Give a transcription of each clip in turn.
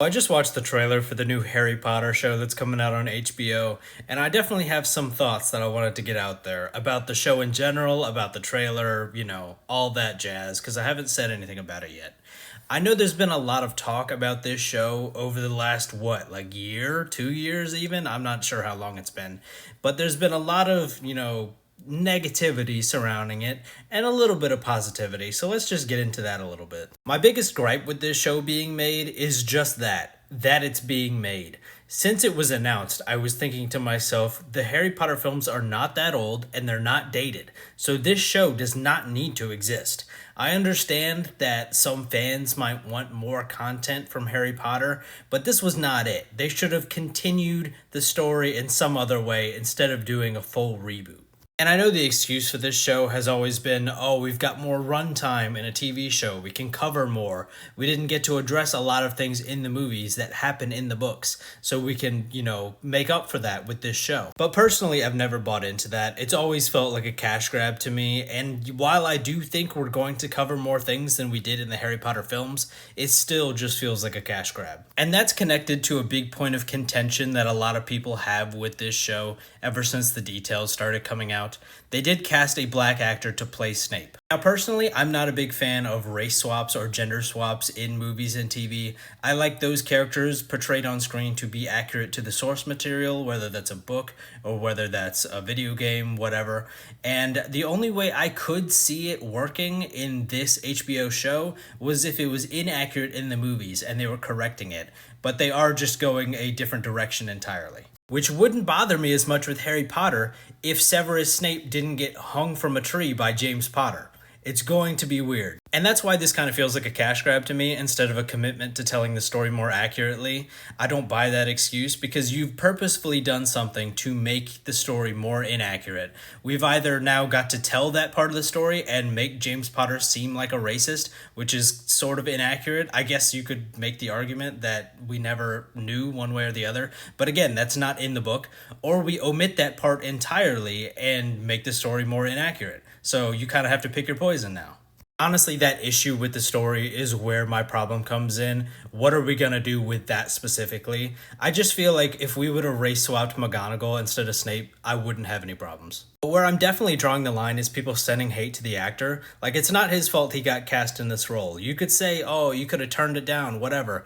I just watched the trailer for the new Harry Potter show that's coming out on HBO, and I definitely have some thoughts that I wanted to get out there about the show in general, about the trailer, all that jazz, because I haven't said anything about it yet. I know there's been a lot of talk about this show over the last, like year, 2 years even? I'm not sure how long it's been. But there's been a lot of, negativity surrounding it and a little bit of positivity. So let's just get into that a little bit. My biggest gripe with this show being made is just that it's being made. Since it was announced, I was thinking to myself, the Harry Potter films are not that old and they're not dated. So this show does not need to exist. I understand that some fans might want more content from Harry Potter, but this was not it. They should have continued the story in some other way instead of doing a full reboot. And I know the excuse for this show has always been, oh, we've got more runtime in a TV show. We can cover more. We didn't get to address a lot of things in the movies that happen in the books. So we can, make up for that with this show. But personally, I've never bought into that. It's always felt like a cash grab to me. And while I do think we're going to cover more things than we did in the Harry Potter films, it still just feels like a cash grab. And that's connected to a big point of contention that a lot of people have with this show ever since the details started coming out. They did cast a black actor to play Snape. Now, personally, I'm not a big fan of race swaps or gender swaps in movies and TV. I like those characters portrayed on screen to be accurate to the source material, whether that's a book or whether that's a video game, whatever. And the only way I could see it working in this HBO show was if it was inaccurate in the movies and they were correcting it. But they are just going a different direction entirely. Which wouldn't bother me as much with Harry Potter if Severus Snape didn't get hung from a tree by James Potter. It's going to be weird. And that's why this kind of feels like a cash grab to me instead of a commitment to telling the story more accurately. I don't buy that excuse because you've purposefully done something to make the story more inaccurate. We've either now got to tell that part of the story and make James Potter seem like a racist, which is sort of inaccurate. I guess you could make the argument that we never knew one way or the other. But again, that's not in the book. Or we omit that part entirely and make the story more inaccurate. So you kind of have to pick your poison now. Honestly, that issue with the story is where my problem comes in. What are we going to do with that specifically? I just feel like if we would have race swapped McGonagall instead of Snape, I wouldn't have any problems. But where I'm definitely drawing the line is people sending hate to the actor. Like, it's not his fault he got cast in this role. You could say, oh, you could have turned it down, whatever.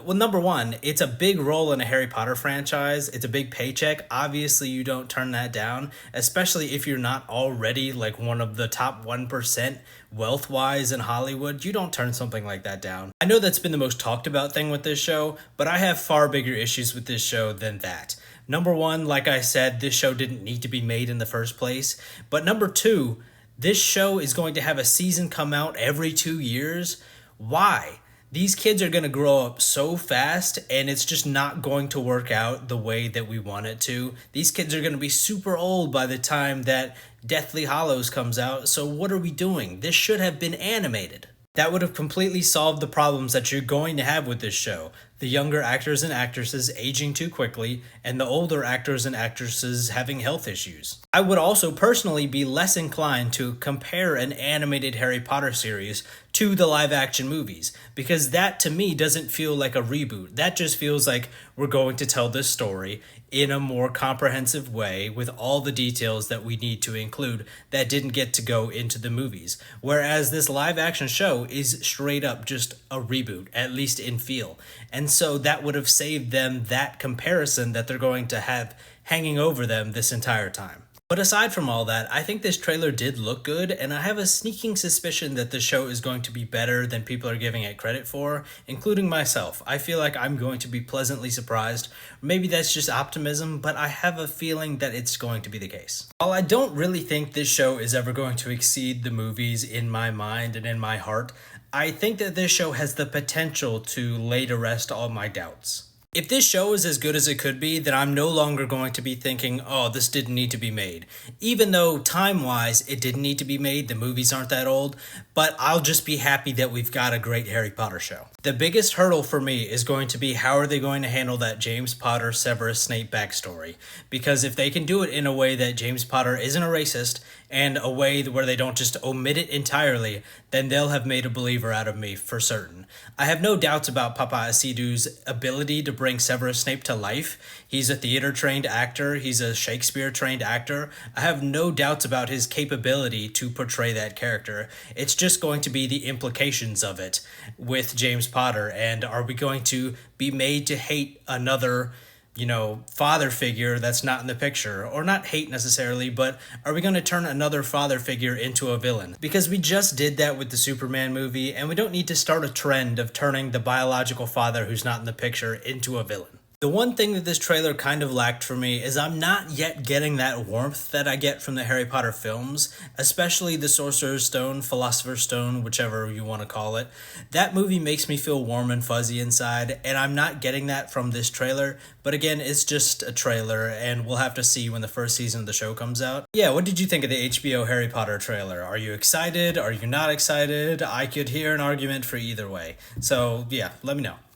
Well, number one, it's a big role in a Harry Potter franchise. It's a big paycheck. Obviously, you don't turn that down, especially if you're not already like one of the top 1% wealth-wise in Hollywood. You don't turn something like that down. I know that's been the most talked about thing with this show, but I have far bigger issues with this show than that. Number one, like I said, this show didn't need to be made in the first place. But number two, this show is going to have a season come out every 2 years. Why? These kids are going to grow up so fast and it's just not going to work out the way that we want it to. These kids are going to be super old by the time that Deathly Hallows comes out. So what are we doing? This should have been animated. That would have completely solved the problems that you're going to have with this show. The younger actors and actresses aging too quickly, and the older actors and actresses having health issues. I would also personally be less inclined to compare an animated Harry Potter series to the live action movies, because that to me doesn't feel like a reboot. That just feels like we're going to tell this story in a more comprehensive way with all the details that we need to include that didn't get to go into the movies. Whereas this live action show is straight up just a reboot, at least in feel. And so that would have saved them that comparison that they're going to have hanging over them this entire time. But aside from all that, I think this trailer did look good, and I have a sneaking suspicion that the show is going to be better than people are giving it credit for, including myself. I feel like I'm going to be pleasantly surprised. Maybe that's just optimism, but I have a feeling that it's going to be the case. While I don't really think this show is ever going to exceed the movies in my mind and in my heart, I think that this show has the potential to lay to rest all my doubts. If this show is as good as it could be, then I'm no longer going to be thinking, oh, this didn't need to be made. Even though time wise, it didn't need to be made, the movies aren't that old, but I'll just be happy that we've got a great Harry Potter show. The biggest hurdle for me is going to be how are they going to handle that James Potter Severus Snape backstory? Because if they can do it in a way that James Potter isn't a racist and a way where they don't just omit it entirely, then they'll have made a believer out of me for certain. I have no doubts about Papa Asidu's ability to bring Severus Snape to life. He's a theater trained actor, he's a Shakespeare trained actor. I have no doubts about his capability to portray that character. It's just going to be the implications of it with James Potter, and are we going to be made to hate another father figure that's not in the picture? Or not hate necessarily, but are we going to turn another father figure into a villain? Because we just did that with the Superman movie, and we don't need to start a trend of turning the biological father who's not in the picture into a villain. The one thing that this trailer kind of lacked for me is I'm not yet getting that warmth that I get from the Harry Potter films, especially the Sorcerer's Stone, Philosopher's Stone, whichever you want to call it. That movie makes me feel warm and fuzzy inside, and I'm not getting that from this trailer, but again, it's just a trailer, and we'll have to see when the first season of the show comes out. Yeah, what did you think of the HBO Harry Potter trailer? Are you excited? Are you not excited? I could hear an argument for either way. So yeah, let me know.